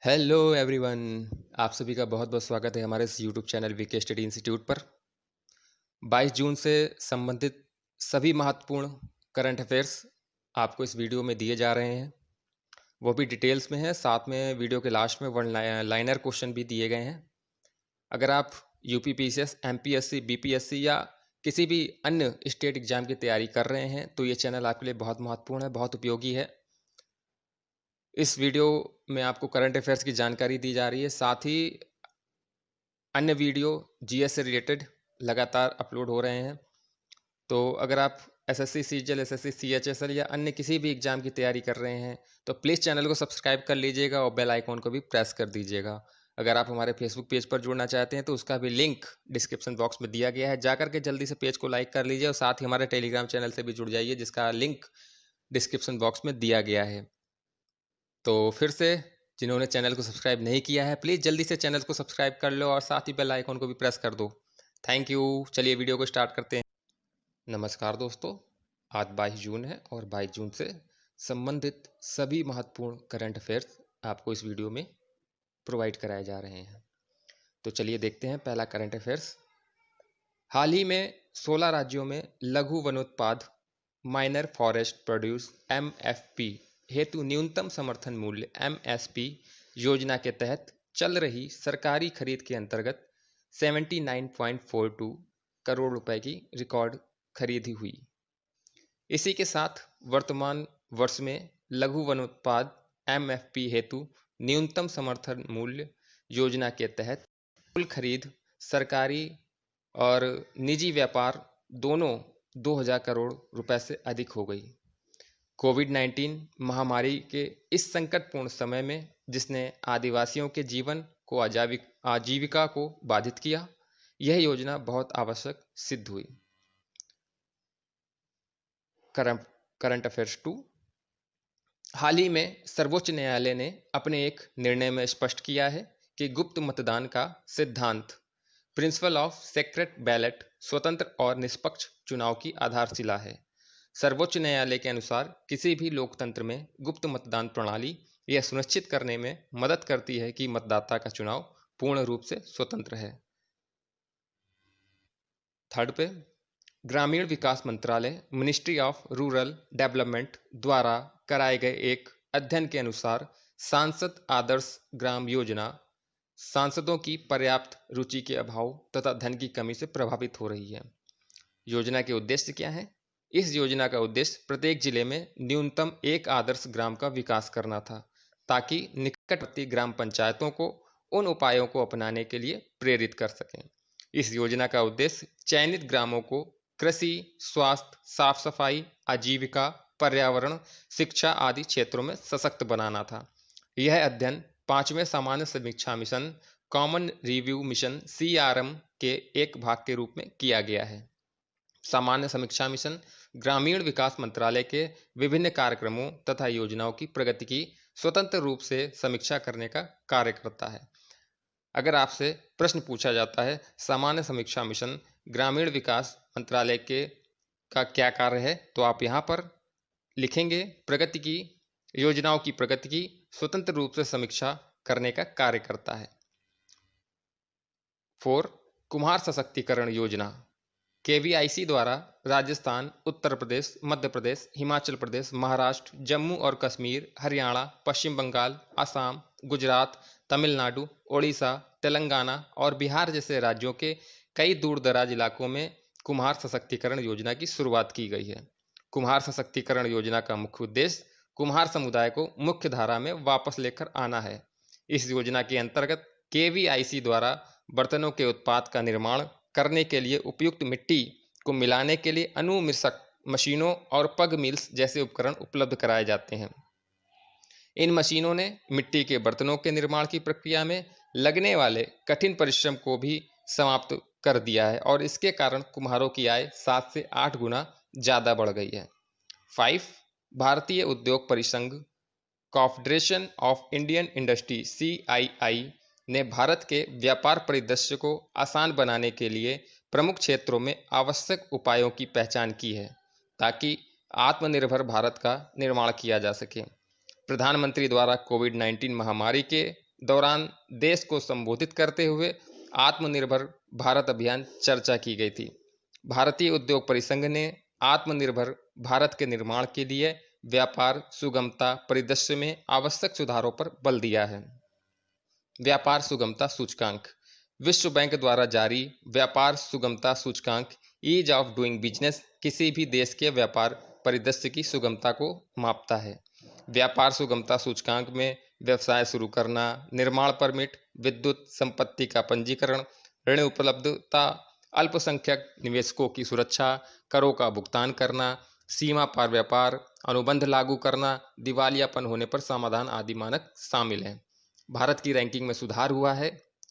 Hello everyone. आप सभी का बहुत बहुत स्वागत है हमारे इस YouTube channel VK study institute पर। 22 जून से संबंधित सभी महत्वपूर्ण करंट अफेयर्स आपको इस वीडियो में दिए जा रहे हैं। वो भी डिटेल्स में है, साथ में वीडियो के लास्ट में वन लाइनर क्वेश्चन भी दिए गए हैं। अगर आप यूपी पीसीएस, एमपीएससी, बीपीएससी या किसी भी अन्य स्टेट एग्जाम की तैयारी कर रहे हैं तो ये चैनल आपके लिए बहुत महत्वपूर्ण है, बहुत उपयोगी है। इस वीडियो में आपको करंट अफेयर्स की जानकारी दी जा रही है, साथ ही अन्य वीडियो जीएस से रिलेटेड लगातार अपलोड हो रहे हैं। तो अगर आप एसएससी सीजीएल, एसएससी सीएचएसएल या अन्य किसी भी एग्जाम की तैयारी कर रहे हैं तो प्लीज़ चैनल को सब्सक्राइब कर लीजिएगा और बेल आइकॉन को भी प्रेस कर दीजिएगा। अगर आप हमारे फेसबुक पेज पर जुड़ना चाहते हैं तो उसका भी लिंक डिस्क्रिप्शन बॉक्स में दिया गया है, जाकर के जल्दी से पेज को लाइक कर लीजिए और साथ ही हमारे टेलीग्राम चैनल से भी जुड़ जाइए जिसका लिंक डिस्क्रिप्शन बॉक्स में दिया गया है। तो फिर से जिन्होंने चैनल को सब्सक्राइब नहीं किया है प्लीज़ जल्दी से चैनल को सब्सक्राइब कर लो और साथ ही बेल आइकॉन को भी प्रेस कर दो। Thank you. चलिए वीडियो को स्टार्ट करते हैं। नमस्कार दोस्तों, आज 22 जून है और 22 जून से संबंधित सभी महत्वपूर्ण करंट अफेयर्स आपको इस वीडियो में प्रोवाइड कराए जा रहे हैं। तो चलिए देखते हैं पहला करंट अफेयर्स। हाल ही में 16 राज्यों में लघु वनोत्पाद माइनर फॉरेस्ट प्रोड्यूस एमएफपी हेतु न्यूनतम समर्थन मूल्य एमएसपी योजना के तहत चल रही सरकारी खरीद के अंतर्गत 79.42 करोड़ रुपए की रिकॉर्ड खरीदी हुई। इसी के साथ वर्तमान वर्ष में लघु वनोत्पाद एमएफपी हेतु न्यूनतम समर्थन मूल्य योजना के तहत कुल खरीद सरकारी और निजी व्यापार दोनों 2000 करोड़ रुपए से अधिक हो गई। कोविड-19 महामारी के इस संकटपूर्ण समय में जिसने आदिवासियों के जीवन को आजीविका को बाधित किया, यह योजना बहुत आवश्यक सिद्ध हुई। Current affairs 2। हाल ही में सर्वोच्च न्यायालय ने अपने एक निर्णय में स्पष्ट किया है कि गुप्त मतदान का सिद्धांत प्रिंसिपल ऑफ सेक्रेट बैलेट स्वतंत्र और निष्पक्ष चुनाव की आधारशिला है। सर्वोच्च न्यायालय के अनुसार किसी भी लोकतंत्र में गुप्त मतदान प्रणाली यह सुनिश्चित करने में मदद करती है कि मतदाता का चुनाव पूर्ण रूप से स्वतंत्र है। थर्ड पे, ग्रामीण विकास मंत्रालय मिनिस्ट्री ऑफ रूरल डेवलपमेंट द्वारा कराए गए एक अध्ययन के अनुसार सांसद आदर्श ग्राम योजना सांसदों की पर्याप्त रुचि के अभाव तथा धन की कमी से प्रभावित हो रही है। योजना के उद्देश्य क्या है? इस योजना का उद्देश्य प्रत्येक जिले में न्यूनतम एक आदर्श ग्राम का विकास करना था ताकि निकटवर्ती ग्राम पंचायतों को उन उपायों को अपनाने के लिए प्रेरित कर सकें। इस योजना का उद्देश्य चयनित ग्रामों को कृषि, स्वास्थ्य, साफ सफाई, आजीविका, पर्यावरण, शिक्षा आदि क्षेत्रों में सशक्त बनाना था। यह अध्ययन 5वें सामान्य समीक्षा mission common review mission CRM के एक भाग के रूप में किया गया है। सामान्य समीक्षा मिशन ग्रामीण विकास मंत्रालय के विभिन्न कार्यक्रमों तथा योजनाओं की प्रगति की स्वतंत्र रूप से समीक्षा करने का कार्य करता है। अगर आपसे प्रश्न पूछा जाता है सामान्य समीक्षा मिशन ग्रामीण विकास मंत्रालय के का क्या कार्य है, तो आप यहाँ पर लिखेंगे प्रगति की, योजनाओं की प्रगति की स्वतंत्र रूप से समीक्षा करने का कार्य करता है। 4. कुम्हार सशक्तिकरण योजना KVIC द्वारा राजस्थान, उत्तर प्रदेश, मध्य प्रदेश, हिमाचल प्रदेश, महाराष्ट्र, जम्मू और कश्मीर, हरियाणा, पश्चिम बंगाल, असम, गुजरात, तमिलनाडु, ओडिशा, तेलंगाना और बिहार जैसे राज्यों के कई दूर दराज इलाकों में कुम्हार सशक्तिकरण योजना की शुरुआत की गई है। कुम्हार सशक्तिकरण योजना का मुख्य उद्देश्य कुम्हार समुदाय को मुख्य धारा में वापस लेकर आना है। इस योजना के अंतर्गत KVIC द्वारा बर्तनों के उत्पाद का निर्माण करने के लिए उपयुक्त मिट्टी को मिलाने के लिए अनुमिश्रक मशीनों और पग मिल्स जैसे उपकरण उपलब्ध कराए जाते हैं। इन मशीनों ने मिट्टी के बर्तनों के निर्माण की प्रक्रिया में लगने वाले कठिन परिश्रम को भी समाप्त कर दिया है और इसके कारण कुम्हारों की आय 7 से 8 गुना ज़्यादा बढ़ गई है। 5. भारतीय उद्योग परिसंघ confederation of Indian industry CII ने भारत के व्यापार परिदृश्य को आसान बनाने के लिए प्रमुख क्षेत्रों में आवश्यक उपायों की पहचान की है ताकि आत्मनिर्भर भारत का निर्माण किया जा सके। प्रधानमंत्री द्वारा कोविड-19 महामारी के दौरान देश को संबोधित करते हुए आत्मनिर्भर भारत अभियान चर्चा की गई थी। भारतीय उद्योग परिसंघ ने आत्मनिर्भर भारत के निर्माण के लिए व्यापार सुगमता परिदृश्य में आवश्यक सुधारों पर बल दिया है। व्यापार सुगमता सूचकांक। विश्व बैंक द्वारा जारी व्यापार सुगमता सूचकांक ईज ऑफ डूइंग बिजनेस किसी भी देश के व्यापार परिदृश्य की सुगमता को मापता है। व्यापार सुगमता सूचकांक में व्यवसाय शुरू करना, निर्माण परमिट, विद्युत संपत्ति का पंजीकरण, ऋण उपलब्धता, अल्पसंख्यक निवेशकों की सुरक्षा, करों का भुगतान करना, सीमा पार व्यापार, अनुबंध लागू करना, दिवालियापन होने पर समाधान आदि मानक शामिल हैं। भारत की रैंकिंग में सुधार हुआ है।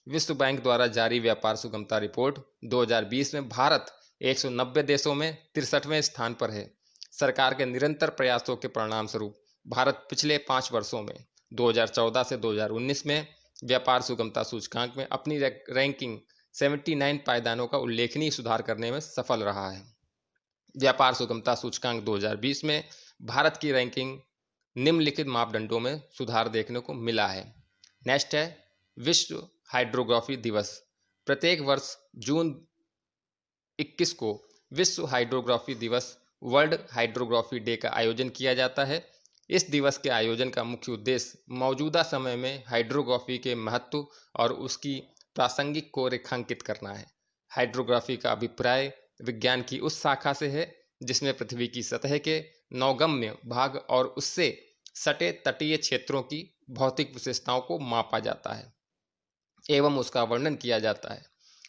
विश्व बैंक द्वारा जारी व्यापार सुगमता रिपोर्ट 2020 में भारत 190 देशों में 63वें स्थान पर है। सरकार के निरंतर प्रयासों के परिणाम स्वरूप भारत पिछले 5 वर्षों में 2014 से 2019 में व्यापार सुगमता सूचकांक में अपनी रैंकिंग 79 पायदानों का उल्लेखनीय सुधार करने में सफल रहा है। व्यापार सुगमता सूचकांक 2020 में भारत की रैंकिंग निम्नलिखित मापदंडों में सुधार देखने को मिला है। नेक्स्ट है विश्व हाइड्रोग्राफी दिवस। प्रत्येक वर्ष जून 21 को विश्व हाइड्रोग्राफी दिवस वर्ल्ड हाइड्रोग्राफी डे का आयोजन किया जाता है। इस दिवस के आयोजन का मुख्य उद्देश्य मौजूदा समय में हाइड्रोग्राफी के महत्व और उसकी प्रासंगिक को रेखांकित करना है। हाइड्रोग्राफी का अभिप्राय विज्ञान की उस शाखा से है जिसमें पृथ्वी की सतह के नौगम्य भाग और उससे सटे तटीय क्षेत्रों की भौतिक विशेषताओं को मापा जाता है एवं उसका वर्णन किया जाता है।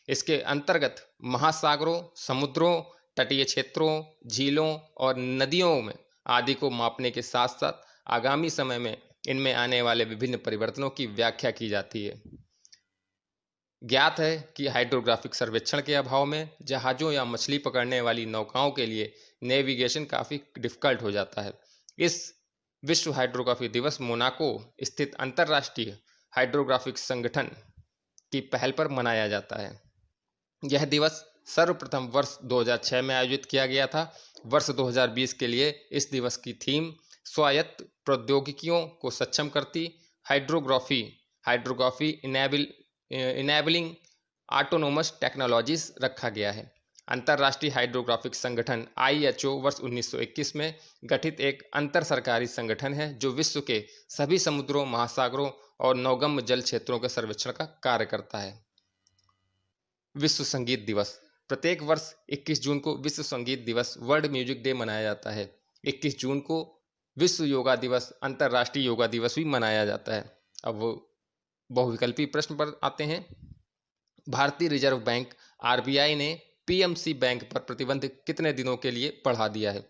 इसके अंतर्गत महासागरों, समुद्रों, तटीय क्षेत्रों, झीलों और नदियों में आदि को मापने के साथ साथ आगामी समय में इनमें आने वाले विभिन्न परिवर्तनों की व्याख्या की जाती है। ज्ञात है कि हाइड्रोग्राफिक सर्वेक्षण के अभाव में जहाज़ों या मछली पकड़ने वाली नौकाओं के लिए नेविगेशन काफ़ी डिफिकल्ट हो जाता है। इस विश्व हाइड्रोग्राफी दिवस मोनाको स्थित अंतर्राष्ट्रीय हाइड्रोग्राफिक संगठन की पहल पर मनाया जाता है। यह दिवस सर्वप्रथम वर्ष 2006 में आयोजित किया गया था। वर्ष 2020 के लिए इस दिवस की थीम स्वायत्त प्रौद्योगिकियों को सक्षम करती हाइड्रोग्राफी इनेबलिंग ऑटोनोमस टेक्नोलॉजीज रखा गया है। अंतर्राष्ट्रीय हाइड्रोग्राफिक संगठन IHO वर्ष 1921 में गठित एक अंतर सरकारी संगठन है जो विश्व के सभी समुद्रों, महासागरों और नौगम्य जल क्षेत्रों के सर्वेक्षण का कार्य करता है। विश्व संगीत दिवस। प्रत्येक वर्ष 21 जून को विश्व संगीत दिवस वर्ल्ड म्यूजिक डे मनाया जाता है। 21 जून को विश्व योगा दिवस, अंतर्राष्ट्रीय योगा दिवस भी मनाया जाता है। अब बहुविकल्पी प्रश्न पर आते हैं। भारतीय रिजर्व बैंक RBI ने PMC बैंक पर प्रतिबंध कितने दिनों के लिए बढ़ा दिया है?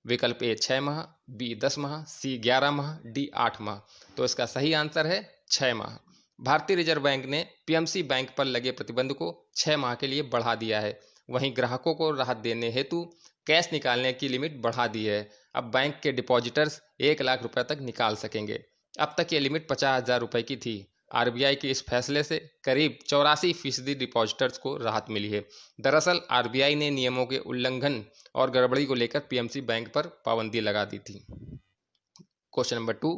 विकल्प A 6 माह, B 10 माह, C 11 माह, D 8 माह। तो इसका सही आंसर है 6 माह। भारतीय रिजर्व बैंक ने PMC बैंक पर लगे प्रतिबंध को 6 माह के लिए बढ़ा दिया है। वहीं ग्राहकों को राहत देने हेतु कैश निकालने की लिमिट बढ़ा दी है। अब बैंक के डिपॉजिटर्स 1 लाख रुपए तक निकाल सकेंगे। अब तक ये लिमिट 50,000 रुपए की थी। RBI के इस फैसले से करीब 84% डिपॉजिटर्स को राहत मिली है। दरअसल RBI ने नियमों के उल्लंघन और गड़बड़ी को लेकर PMC बैंक पर पाबंदी लगा दी थी। क्वेश्चन नंबर 2,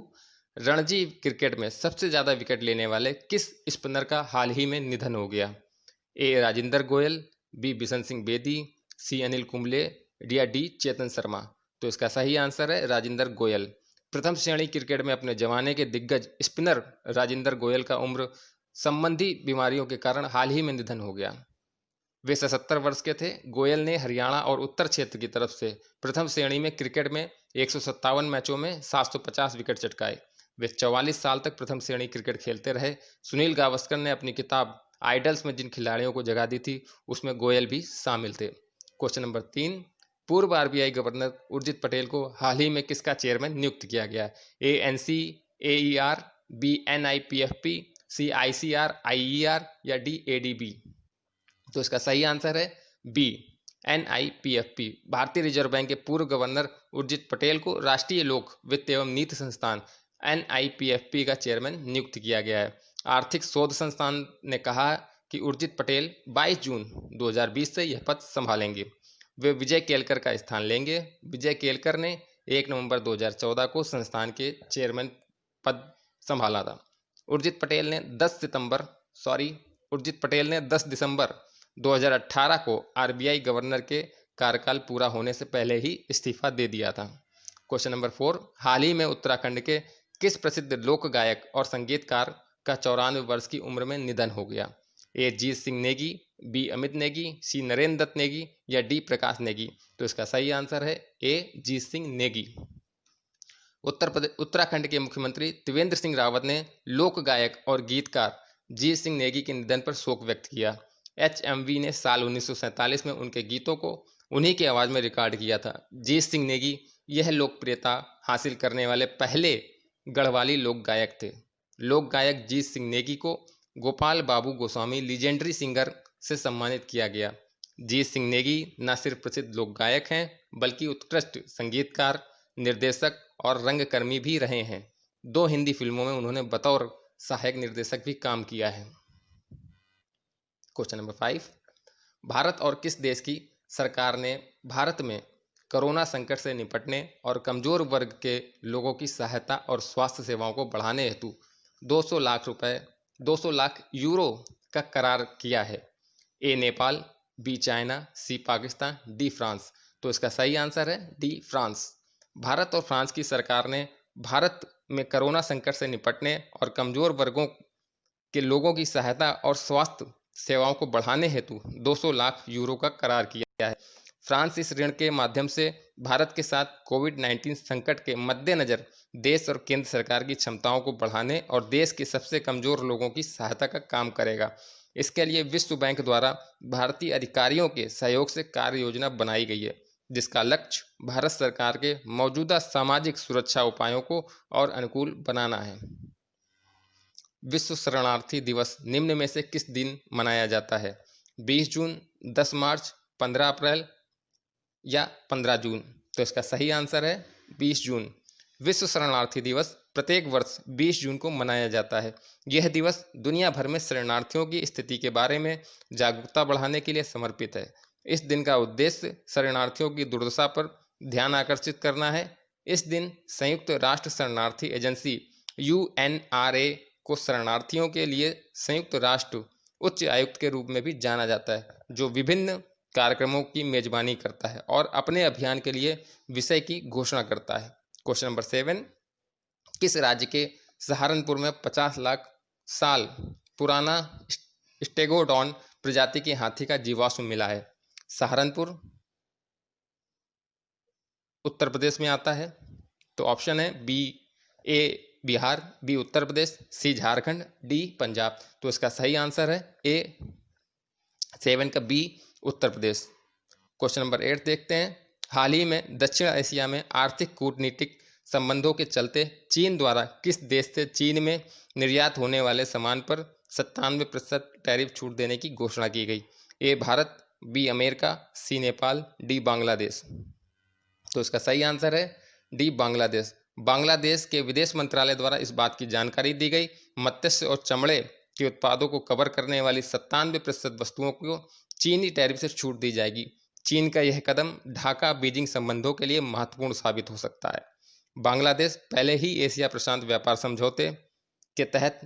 रणजी क्रिकेट में सबसे ज़्यादा विकेट लेने वाले किस स्पिनर का हाल ही में निधन हो गया? A Rajendra Goyal, B Bishan Singh Bedi, C Anil Kumble या D चेतन शर्मा। तो इसका सही आंसर है राजेंद्र गोयल। प्रथम श्रेणी क्रिकेट में अपने जमाने के दिग्गज स्पिनर राजेंद्र गोयल का उम्र संबंधी बीमारियों के कारण हाल ही में निधन हो गया। वे 77 वर्ष के थे। गोयल ने हरियाणा और उत्तर क्षेत्र की तरफ से प्रथम श्रेणी में क्रिकेट में 157 मैचों में 750 विकेट चटकाए। वे 44 साल तक प्रथम श्रेणी क्रिकेट खेलते रहे। सुनील गावस्कर ने अपनी किताब आइडल्स में जिन खिलाड़ियों को जगह दी थी उसमें गोयल भी शामिल थे। क्वेश्चन नंबर 3, पूर्व RBI गवर्नर उर्जित पटेल को हाल ही में किसका चेयरमैन नियुक्त किया गया? A NCAER, B NIPFP, C ICR IER या D ADB। तो इसका सही आंसर है B NIPFP। भारतीय रिजर्व बैंक के पूर्व गवर्नर उर्जित पटेल को राष्ट्रीय लोक वित्त एवं नीति संस्थान NIPFP का चेयरमैन नियुक्त किया गया है। आर्थिक शोध संस्थान ने कहा कि उर्जित पटेल 22 जून 2020 से यह पद संभालेंगे। वे विजय केलकर का स्थान लेंगे। विजय केलकर ने 1 नवंबर 2014 को संस्थान के चेयरमैन पद संभाला था। उर्जित पटेल ने 10 दिसंबर 2018 को आरबीआई गवर्नर के कार्यकाल पूरा होने से पहले ही इस्तीफा दे दिया था। क्वेश्चन नंबर 4, हाल ही में उत्तराखंड के किस प्रसिद्ध लोक गायक और संगीतकार का 94 वर्ष की उम्र में निधन हो गया? ए जीत सिंह नेगी, बी अमित नेगी, सी नरेंद्र दत्त नेगी या डी प्रकाश नेगी? तो इसका सही आंसर है ए जीत सिंह नेगी। उत्तराखंड के मुख्यमंत्री त्रिवेंद्र सिंह रावत ने लोक गायक और गीतकार जीत सिंह नेगी के निधन पर शोक व्यक्त किया। HMV ने साल 1947 में उनके गीतों को उन्हीं की आवाज में रिकॉर्ड किया था। जीत सिंह नेगी यह लोकप्रियता हासिल करने वाले पहले गढ़वाली लोक गायक थे। लोक गायक जीत सिंह नेगी को गोपाल बाबू गोस्वामी लीजेंडरी सिंगर से सम्मानित किया गया। जीत सिंह नेगी न सिर्फ प्रसिद्ध लोक गायक हैं बल्कि उत्कृष्ट संगीतकार, निर्देशक और रंगकर्मी भी रहे हैं। 2 हिंदी फिल्मों में उन्होंने बतौर सहायक निर्देशक भी काम किया है। क्वेश्चन नंबर 5, भारत और किस देश की सरकार ने भारत में कोरोना संकट से निपटने और कमजोर वर्ग के लोगों की सहायता और स्वास्थ्य सेवाओं को बढ़ाने हेतु 200 लाख यूरो का करार किया है? ए नेपाल, बी चाइना, सी पाकिस्तान, डी फ्रांस? तो इसका सही आंसर है डी फ्रांस। भारत और फ्रांस की सरकार ने भारत में कोरोना संकट से निपटने और कमजोर वर्गों के लोगों की सहायता और स्वास्थ्य सेवाओं को बढ़ाने हेतु 200 लाख यूरो का करार किया है। फ्रांस इस ऋण के माध्यम से भारत के साथ कोविड-19 संकट के मद्देनजर देश और केंद्र सरकार की क्षमताओं को बढ़ाने और देश के सबसे कमजोर लोगों की सहायता का काम करेगा। इसके लिए विश्व बैंक द्वारा भारतीय अधिकारियों के सहयोग से कार्य योजना बनाई गई है, जिसका लक्ष्य भारत सरकार के मौजूदा सामाजिक सुरक्षा उपायों को और अनुकूल बनाना है। विश्व शरणार्थी दिवस निम्न में से किस दिन मनाया जाता है? 20 जून, 10 मार्च, 15 अप्रैल या 15 जून? तो इसका सही आंसर है 20 जून। विश्व शरणार्थी दिवस प्रत्येक वर्ष 20 जून को मनाया जाता है। यह दिवस दुनिया भर में शरणार्थियों की स्थिति के बारे में जागरूकता बढ़ाने के लिए समर्पित है। इस दिन का उद्देश्य शरणार्थियों की दुर्दशा पर ध्यान आकर्षित करना है। इस दिन संयुक्त राष्ट्र शरणार्थी एजेंसी UNRA को शरणार्थियों के लिए संयुक्त राष्ट्र उच्च आयुक्त के रूप में भी जाना जाता है, जो विभिन्न कार्यक्रमों की मेजबानी करता है और अपने अभियान के लिए विषय की घोषणा करता है। क्वेश्चन नंबर 7, किस राज्य के सहारनपुर में 50 लाख साल पुराना स्टेगोडॉन प्रजाति के हाथी का जीवाश्म मिला है? सहारनपुर उत्तर प्रदेश में आता है। तो ऑप्शन है ए बिहार, बी उत्तर प्रदेश, सी झारखंड, डी पंजाब? तो इसका सही आंसर है ए 7 का B Uttar Pradesh. Question number 8 देखते हैं। हाल ही में दक्षिण एशिया में आर्थिक कूटनीतिक संबंधों के चलते चीन द्वारा किस देश से चीन में निर्यात होने वाले सामान पर 97% टैरिफ छूट देने की घोषणा की गई? ए भारत, बी अमेरिका, सी नेपाल, डी बांग्लादेश? तो इसका सही आंसर है डी बांग्लादेश। बांग्लादेश के विदेश मंत्रालय द्वारा इस बात की जानकारी दी गई। मत्स्य और चमड़े के उत्पादों को कवर करने वाली 97% वस्तुओं को चीनी टैरिफ से छूट दी जाएगी। चीन का यह कदम ढाका बीजिंग संबंधों के लिए महत्वपूर्ण साबित हो सकता है। बांग्लादेश पहले ही एशिया प्रशांत व्यापार समझौते के तहत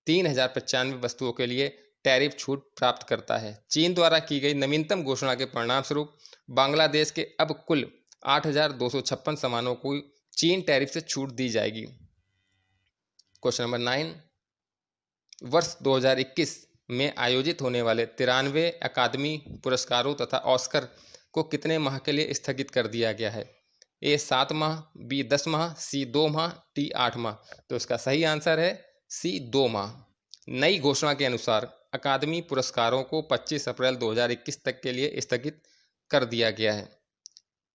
3095 वस्तुओं के लिए टैरिफ छूट प्राप्त करता है। चीन द्वारा की गई नवीनतम घोषणा के परिणाम स्वरूप बांग्लादेश के अब कुल 8256 सामानों को चीन टैरिफ से छूट दी जाएगी। क्वेश्चन नंबर 9, वर्ष 2021 में आयोजित होने वाले 93 अकादमी पुरस्कारों तथा ऑस्कर को कितने माह के लिए स्थगित कर दिया गया है? ए 7 माह, बी 10 माह, सी 2 माह, डी 8 माह? तो इसका सही आंसर है सी 2 माह। नई घोषणा के अनुसार अकादमी पुरस्कारों को 25 अप्रैल 2021 तक के लिए स्थगित कर दिया गया है।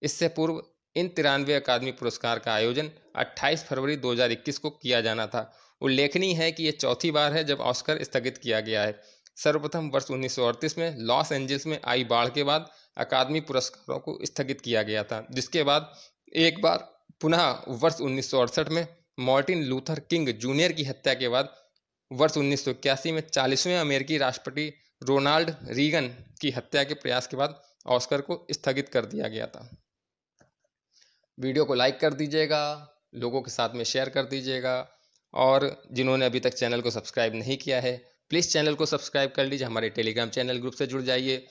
इससे पूर्व इन 93 अकादमी पुरस्कार का आयोजन 28 फरवरी 2021 को किया जाना था। उल्लेखनीय है कि यह चौथी बार है जब ऑस्कर स्थगित किया गया है। सर्वप्रथम वर्ष 1938 में लॉस एंजल्स में आई बाढ़ के बाद अकादमी पुरस्कारों को स्थगित किया गया था, जिसके बाद एक बार पुनः वर्ष 1968 में मार्टिन लूथर किंग जूनियर की हत्या के बाद वर्ष 1981 में 40वें अमेरिकी राष्ट्रपति रोनाल्ड रीगन की हत्या के प्रयास के बाद ऑस्कर को स्थगित कर दिया गया था। वीडियो को लाइक कर दीजिएगा, लोगों के साथ में शेयर कर दीजिएगा और जिन्होंने अभी तक चैनल को सब्सक्राइब नहीं किया है, प्लीज़ चैनल को सब्सक्राइब कर लीजिए, हमारे टेलीग्राम चैनल ग्रुप से जुड़ जाइए